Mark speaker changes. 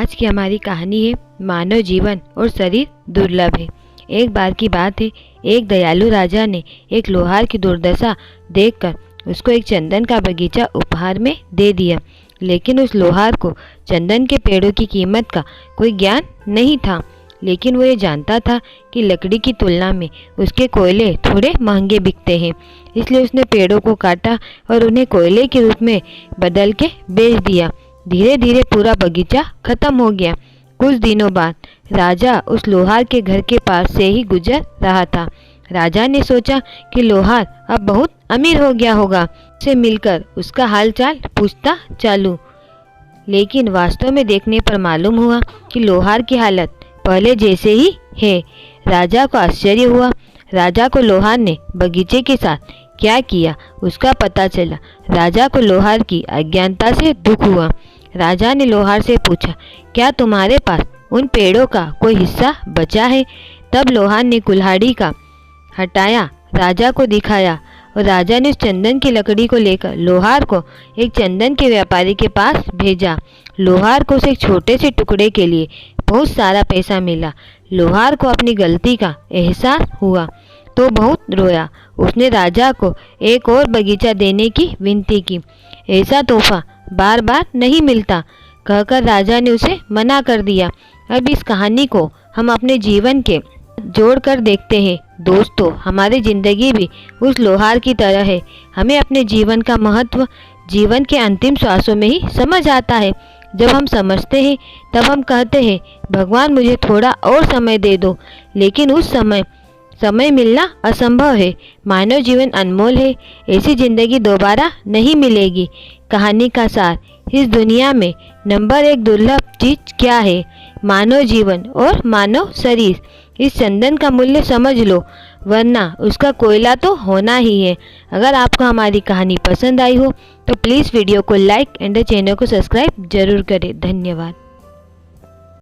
Speaker 1: आज की हमारी कहानी है मानव जीवन और शरीर दुर्लभ है। एक बार की बात है, एक दयालु राजा ने एक लोहार की दुर्दशा देखकर उसको एक चंदन का बगीचा उपहार में दे दिया। लेकिन उस लोहार को चंदन के पेड़ों की कीमत का कोई ज्ञान नहीं था, लेकिन वो ये जानता था कि लकड़ी की तुलना में उसके कोयले थोड़े महंगे बिकते हैं। इसलिए उसने पेड़ों को काटा और उन्हें कोयले के रूप में बदल के बेच दिया। धीरे धीरे पूरा बगीचा खत्म हो गया। कुछ दिनों बाद राजा उस लोहार के घर के पास से ही गुजर रहा था। राजा ने सोचा कि लोहार अब बहुत अमीर हो गया होगा, से मिलकर उसका हालचाल पूछता चालू। लेकिन वास्तव में देखने पर मालूम हुआ कि लोहार की हालत पहले जैसे ही है। राजा को आश्चर्य हुआ। राजा को लोहार ने बगीचे के साथ क्या किया उसका पता चला। राजा को लोहार की अज्ञानता से दुख हुआ। राजा ने लोहार से पूछा, क्या तुम्हारे पास उन पेड़ों का कोई हिस्सा बचा है? तब लोहार ने कुल्हाड़ी का हटाया, राजा को दिखाया और राजा ने उस चंदन की लकड़ी को लेकर लोहार को एक चंदन के व्यापारी के पास भेजा। लोहार को उस एक छोटे से टुकड़े के लिए बहुत सारा पैसा मिला। लोहार को अपनी गलती का एहसास हुआ तो बहुत रोया। उसने राजा को एक और बगीचा देने की विनती की। ऐसा तोहफा बार बार नहीं मिलता कहकर राजा ने उसे मना कर दिया। अब इस कहानी को हम अपने जीवन के जोड़कर देखते हैं। दोस्तों, हमारी जिंदगी भी उस लोहार की तरह है। हमें अपने जीवन का महत्व जीवन के अंतिम श्वासों में ही समझ आता है। जब हम समझते हैं तब हम कहते हैं, भगवान मुझे थोड़ा और समय दे दो। लेकिन उस समय मिलना असंभव है। मानव जीवन अनमोल है। ऐसी जिंदगी दोबारा नहीं मिलेगी। कहानी का सार, इस दुनिया में नंबर 1 दुर्लभ चीज क्या है? मानव जीवन और मानव शरीर। इस चंदन का मूल्य समझ लो, वरना उसका कोयला तो होना ही है। अगर आपको हमारी कहानी पसंद आई हो तो प्लीज़ वीडियो को लाइक एंड चैनल को सब्सक्राइब जरूर करें। धन्यवाद।